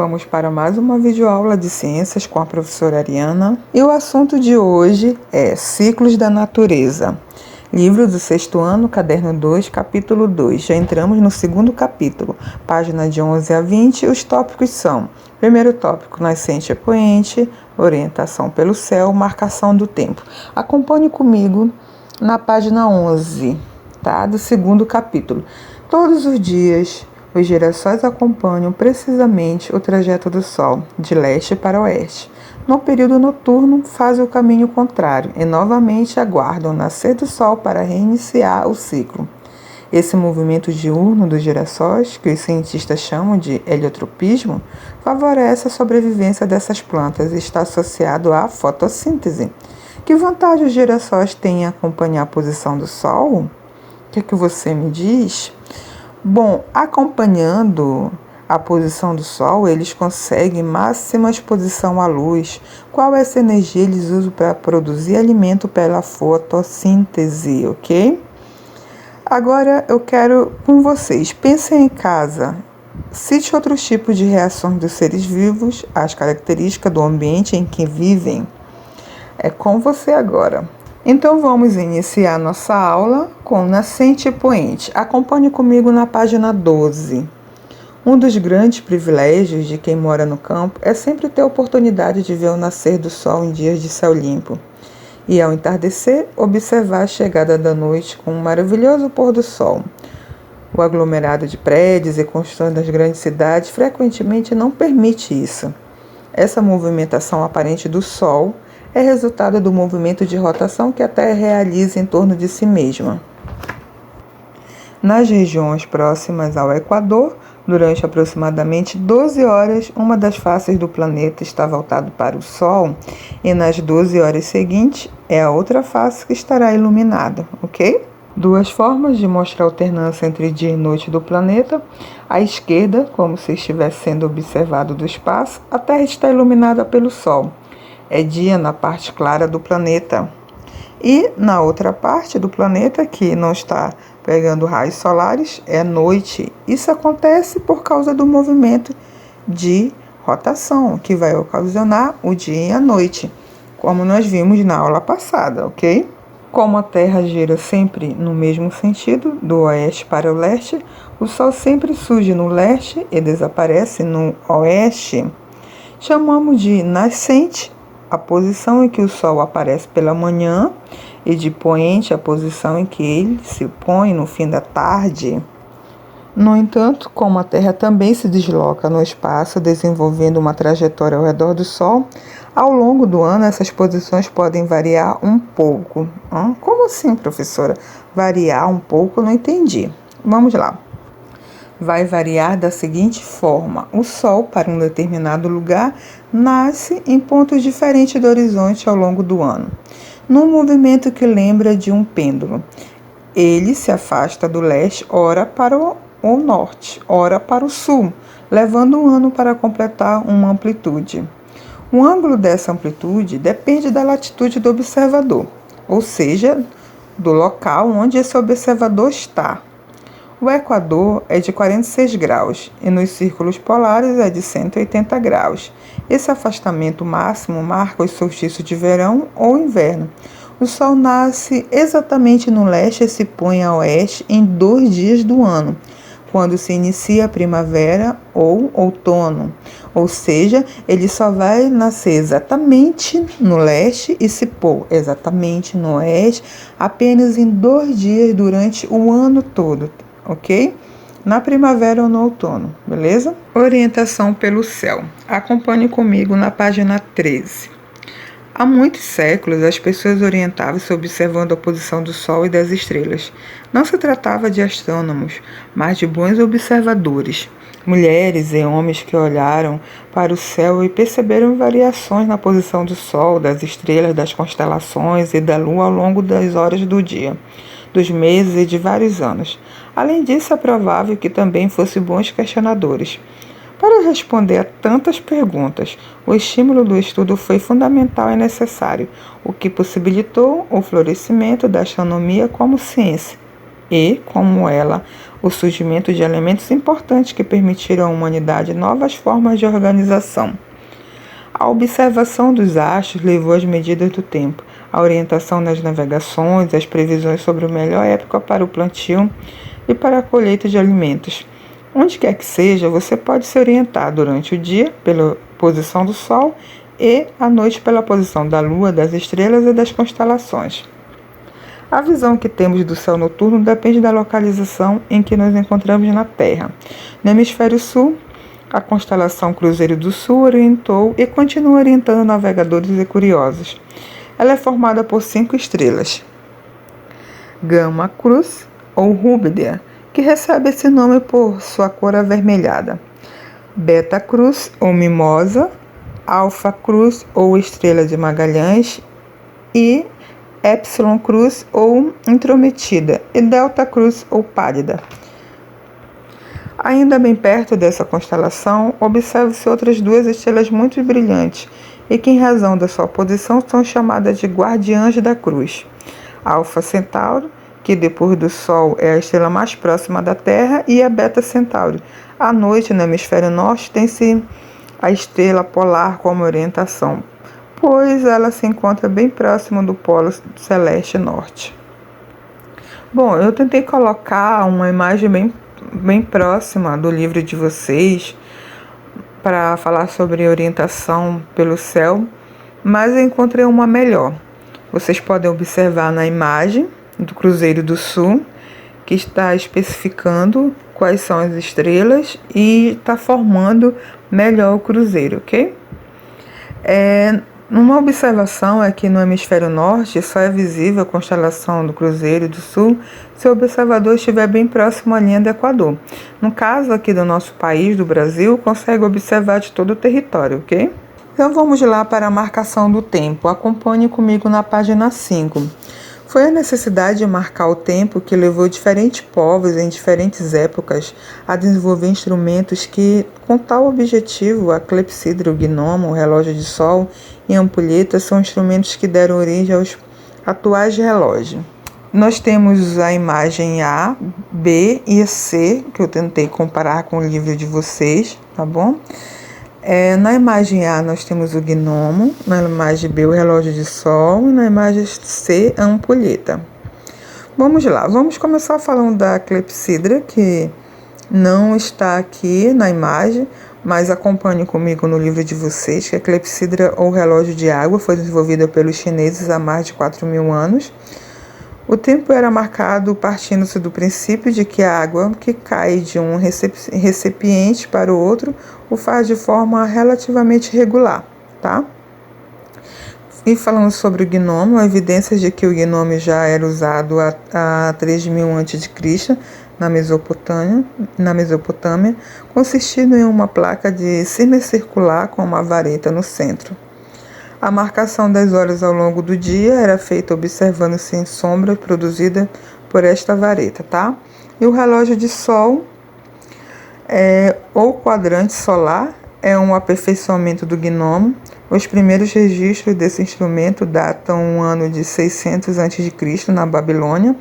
Vamos para mais uma videoaula de ciências com a professora Ariana. E o assunto de hoje é Ciclos da Natureza. Livro do 6º ano, caderno 2, capítulo 2. Já entramos no segundo capítulo. Página de 11 a 20, os tópicos são: primeiro tópico, nascente e poente, orientação pelo céu, marcação do tempo. Acompanhe comigo na página 11, tá? Do segundo capítulo. Todos os dias, os girassóis acompanham precisamente o trajeto do Sol, de leste para oeste. No período noturno, fazem o caminho contrário e novamente aguardam o nascer do Sol para reiniciar o ciclo. Esse movimento diurno dos girassóis, que os cientistas chamam de heliotropismo, favorece a sobrevivência dessas plantas e está associado à fotossíntese. Que vantagem os girassóis têm em acompanhar a posição do Sol? O que você me diz? Bom, acompanhando a posição do Sol, eles conseguem máxima exposição à luz. Qual essa energia eles usam para produzir alimento pela fotossíntese, ok? Agora eu quero com vocês, pensem em casa, cite outros tipos de reações dos seres vivos, as características do ambiente em que vivem. É com você agora. Então vamos iniciar nossa aula com nascente e poente. Acompanhe comigo na página 12. Um dos grandes privilégios de quem mora no campo é sempre ter a oportunidade de ver o nascer do sol em dias de céu limpo. E ao entardecer, observar a chegada da noite com um maravilhoso pôr do sol. O aglomerado de prédios e construções das grandes cidades frequentemente não permite isso. Essa movimentação aparente do sol é resultado do movimento de rotação que a Terra realiza em torno de si mesma. Nas regiões próximas ao Equador, durante aproximadamente 12 horas, uma das faces do planeta está voltada para o Sol e nas 12 horas seguintes é a outra face que estará iluminada, ok? Duas formas de mostrar a alternância entre dia e noite do planeta. À esquerda, como se estivesse sendo observado do espaço, a Terra está iluminada pelo Sol. É dia na parte clara do planeta. E na outra parte do planeta, que não está pegando raios solares, é noite. Isso acontece por causa do movimento de rotação, que vai ocasionar o dia e a noite, como nós vimos na aula passada, ok? Como a Terra gira sempre no mesmo sentido, do oeste para o leste, o Sol sempre surge no leste e desaparece no oeste. Chamamos de nascente a posição em que o Sol aparece pela manhã e de poente a posição em que ele se põe no fim da tarde. No entanto, como a Terra também se desloca no espaço, desenvolvendo uma trajetória ao redor do Sol, ao longo do ano essas posições podem variar um pouco. Como assim, professora? Variar um pouco? Eu não entendi. Vamos lá. Vai variar da seguinte forma: o Sol, para um determinado lugar, nasce em pontos diferentes do horizonte ao longo do ano, num movimento que lembra de um pêndulo. Ele se afasta do leste, ora para o norte, ora para o sul, levando um ano para completar uma amplitude. O ângulo dessa amplitude depende da latitude do observador, ou seja, do local onde esse observador está. O Equador é de 46 graus e nos círculos polares é de 180 graus. Esse afastamento máximo marca os solstícios de verão ou inverno. O Sol nasce exatamente no leste e se põe a oeste em 2 dias do ano, quando se inicia a primavera ou outono. Ou seja, ele só vai nascer exatamente no leste e se pôr exatamente no oeste apenas em 2 dias durante o ano todo. Ok? Na primavera ou no outono, beleza? Orientação pelo céu. Acompanhe comigo na página 13. Há muitos séculos, as pessoas orientavam-se observando a posição do Sol e das estrelas. Não se tratava de astrônomos, mas de bons observadores. Mulheres e homens que olharam para o céu e perceberam variações na posição do Sol, das estrelas, das constelações e da Lua ao longo das horas do dia, dos meses e de vários anos. Além disso, é provável que também fossem bons questionadores. Para responder a tantas perguntas, o estímulo do estudo foi fundamental e necessário, o que possibilitou o florescimento da astronomia como ciência. e, como ela, o surgimento de elementos importantes que permitiram à humanidade novas formas de organização. A observação dos astros levou às medidas do tempo, a orientação nas navegações, as previsões sobre a melhor época para o plantio e para a colheita de alimentos. Onde quer que seja, você pode se orientar durante o dia pela posição do Sol e à noite pela posição da Lua, das estrelas e das constelações. A visão que temos do céu noturno depende da localização em que nos encontramos na Terra. No hemisfério sul, a constelação Cruzeiro do Sul orientou e continua orientando navegadores e curiosos. Ela é formada por 5 estrelas: Gama Cruz ou Rúbida, que recebe esse nome por sua cor avermelhada; Beta Cruz ou Mimosa; Alfa Cruz ou Estrela de Magalhães; e Epsilon Cruz ou Intrometida, e Delta Cruz ou Pálida. Ainda bem perto dessa constelação, observam-se outras 2 estrelas muito brilhantes e que, em razão da sua posição, são chamadas de Guardiãs da Cruz. Alfa Centauro, que depois do Sol é a estrela mais próxima da Terra, e a Beta Centauri. À noite, no hemisfério norte, tem-se a estrela polar como orientação, pois ela se encontra bem próxima do polo celeste norte. Bom, eu tentei colocar uma imagem bem próxima do livro de vocês para falar sobre orientação pelo céu, mas eu encontrei uma melhor. Vocês podem observar na imagem do Cruzeiro do Sul, que está especificando quais são as estrelas e está formando melhor o cruzeiro, ok? Uma observação é que no hemisfério norte só é visível a constelação do Cruzeiro do Sul se o observador estiver bem próximo à linha do Equador. No caso aqui do nosso país, do Brasil, consegue observar de todo o território, ok? Então vamos lá para a marcação do tempo. Acompanhe comigo na página 5. Foi a necessidade de marcar o tempo que levou diferentes povos em diferentes épocas a desenvolver instrumentos que, com tal objetivo, a clepsidra, o gnomo, o relógio de sol e a ampulheta são instrumentos que deram origem aos atuais relógios. Nós temos a imagem A, B e C, que eu tentei comparar com o livro de vocês, tá bom? Na imagem A nós temos o gnomo, na imagem B o relógio de sol e na imagem C a ampulheta. Vamos lá, vamos começar falando da clepsidra, que não está aqui na imagem, mas acompanhe comigo no livro de vocês, que a clepsidra ou relógio de água foi desenvolvida pelos chineses há mais de 4.000 anos. O tempo era marcado partindo-se do princípio de que a água que cai de um recipiente para o outro o faz de forma relativamente regular, tá? E falando sobre o gnomo, há evidências de que o gnomo já era usado há 3.000 a.C. na Mesopotâmia, consistindo em uma placa de semicircular com uma vareta no centro. A marcação das horas ao longo do dia era feita observando-se em sombra produzida por esta vareta, tá? E o relógio de sol, ou quadrante solar, é um aperfeiçoamento do gnomo. Os primeiros registros desse instrumento datam o ano de 600 a.C. na Babilônia.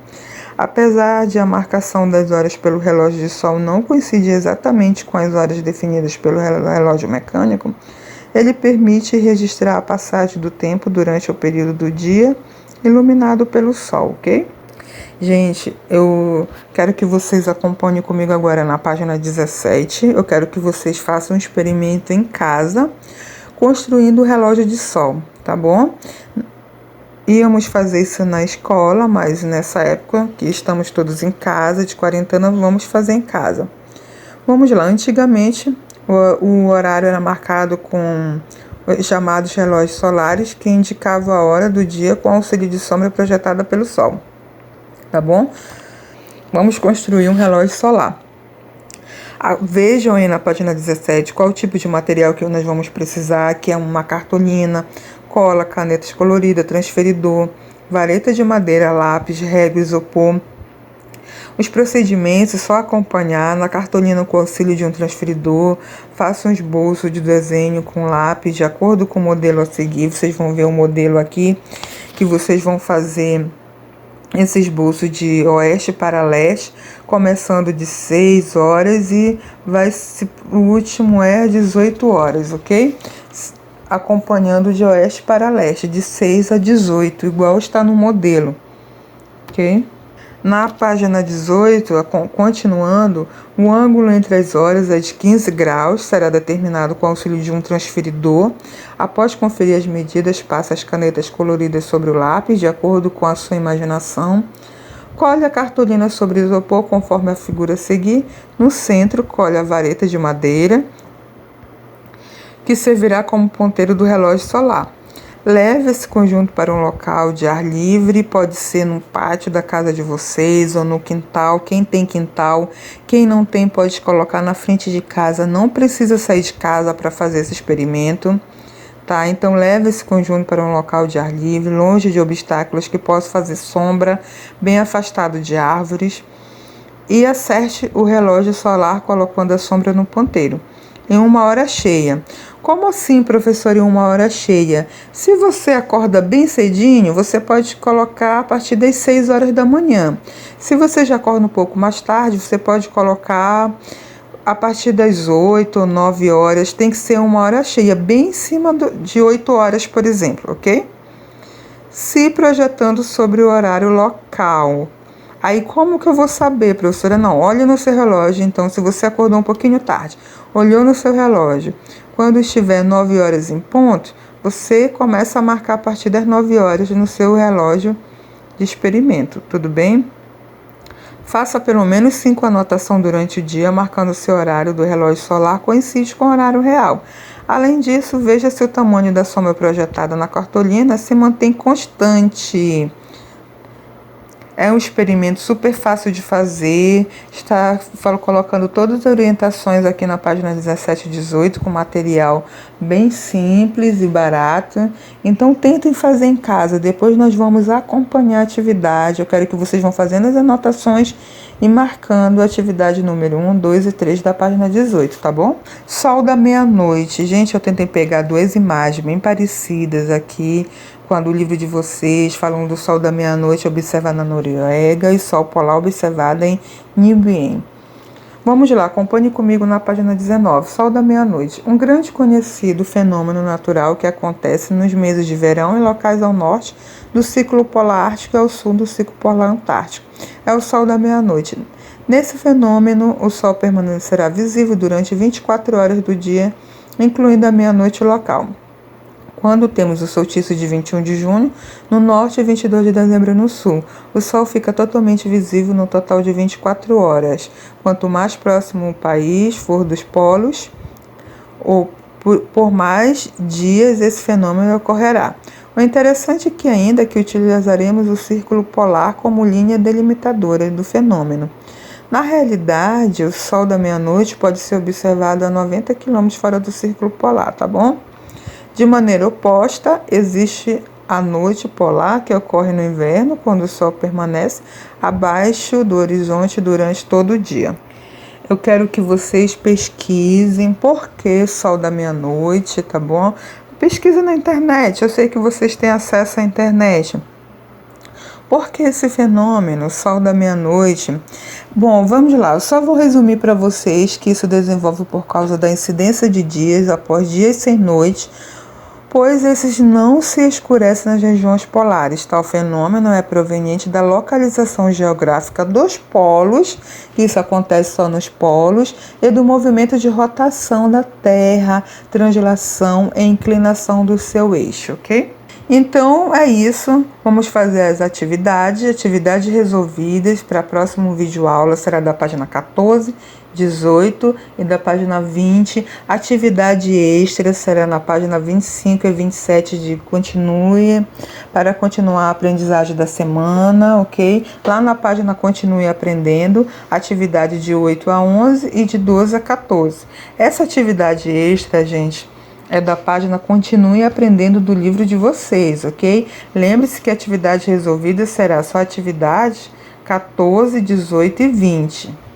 Apesar de a marcação das horas pelo relógio de sol não coincidir exatamente com as horas definidas pelo relógio mecânico, ele permite registrar a passagem do tempo durante o período do dia iluminado pelo sol, ok? Gente, eu quero que vocês acompanhem comigo agora na página 17. Eu quero que vocês façam um experimento em casa, construindo o relógio de sol, tá bom? Íamos fazer isso na escola, mas nessa época que estamos todos em casa, de quarentena, vamos fazer em casa. Vamos lá, antigamente o horário era marcado com os chamados relógios solares, que indicavam a hora do dia com auxílio de sombra projetada pelo sol. Tá bom? Vamos construir um relógio solar. Vejam aí na página 17 qual o tipo de material que nós vamos precisar, que é uma cartolina, cola, canetas coloridas, transferidor, vareta de madeira, lápis, régua, isopor. Os procedimentos é só acompanhar na cartolina com o auxílio de um transferidor. Faça um esboço de desenho com lápis de acordo com o modelo a seguir. Vocês vão ver o modelo aqui que vocês vão fazer esse esboço de oeste para leste, começando de 6 horas e o último é 18 horas, ok? Acompanhando de oeste para leste, de 6 a 18, igual está no modelo, ok? Na página 18, continuando, o ângulo entre as horas é de 15 graus, será determinado com o auxílio de um transferidor. Após conferir as medidas, passe as canetas coloridas sobre o lápis, de acordo com a sua imaginação. Colhe a cartolina sobre isopor conforme a figura a seguir. No centro, colhe a vareta de madeira, que servirá como ponteiro do relógio solar. Leve esse conjunto para um local de ar livre, pode ser no pátio da casa de vocês ou no quintal. Quem tem quintal, quem não tem pode colocar na frente de casa, não precisa sair de casa para fazer esse experimento, tá? Então leve esse conjunto para um local de ar livre, longe de obstáculos que possam fazer sombra, bem afastado de árvores, e acerte o relógio solar colocando a sombra no ponteiro. Em uma hora cheia. Como assim, professor, em uma hora cheia? Se você acorda bem cedinho, você pode colocar a partir das 6 horas da manhã. Se você já acorda um pouco mais tarde, você pode colocar a partir das 8 ou 9 horas. Tem que ser uma hora cheia, bem em cima de 8 horas, por exemplo, ok? Se projetando sobre o horário local. Aí como que eu vou saber, professora? Não, olhe no seu relógio. Então, se você acordou um pouquinho tarde, olhou no seu relógio, quando estiver 9 horas em ponto, você começa a marcar a partir das 9 horas no seu relógio de experimento, tudo bem? Faça pelo menos 5 anotações durante o dia, marcando o seu horário do relógio solar coincide com o horário real. Além disso, veja se o tamanho da sombra projetada na cartolina se mantém constante. É um experimento super fácil de fazer, colocando todas as orientações aqui na página 17 e 18, com material bem simples e barato. Então tentem fazer em casa, depois nós vamos acompanhar a atividade. Eu quero que vocês vão fazendo as anotações e marcando a atividade número 1, 2 e 3 da página 18, tá bom? Sol da meia-noite. Gente, eu tentei pegar 2 imagens bem parecidas aqui, quando o livro de vocês falam do sol da meia-noite observado na Noruega e sol polar observado em Nibien. Vamos lá, acompanhe comigo na página 19. Sol da meia-noite. Um grande conhecido fenômeno natural que acontece nos meses de verão em locais ao norte do ciclo polar ártico e ao sul do ciclo polar antártico. É o sol da meia-noite. Nesse fenômeno, o sol permanecerá visível durante 24 horas do dia, incluindo a meia-noite local. Quando temos o solstício de 21 de junho no norte e 22 de dezembro no sul, o sol fica totalmente visível no total de 24 horas. Quanto mais próximo o país for dos polos, ou por mais dias esse fenômeno ocorrerá. O interessante é que ainda que utilizaremos o círculo polar como linha delimitadora do fenômeno. Na realidade, o sol da meia-noite pode ser observado a 90 km fora do círculo polar, tá bom? De maneira oposta, existe a noite polar, que ocorre no inverno, quando o sol permanece abaixo do horizonte durante todo o dia. Eu quero que vocês pesquisem por que sol da meia-noite, tá bom? Pesquisa na internet, eu sei que vocês têm acesso à internet. Por que esse fenômeno, sol da meia-noite? Bom, vamos lá, eu só vou resumir para vocês que isso desenvolve por causa da incidência de dias após dias sem noite, pois esses não se escurecem nas regiões polares. Tal fenômeno é proveniente da localização geográfica dos polos, que isso acontece só nos polos, e do movimento de rotação da Terra, translação e inclinação do seu eixo, ok? Então é isso, vamos fazer as atividades resolvidas para o próximo vídeo aula será da página 14, 18 e da página 20, atividade extra será na página 25 e 27 de continue, para continuar a aprendizagem da semana, ok? Lá na página continue aprendendo, atividade de 8 a 11 e de 12 a 14. Essa atividade extra, gente, é da página Continue Aprendendo do livro de vocês, ok? Lembre-se que a atividade resolvida será só atividade 14, 18 e 20.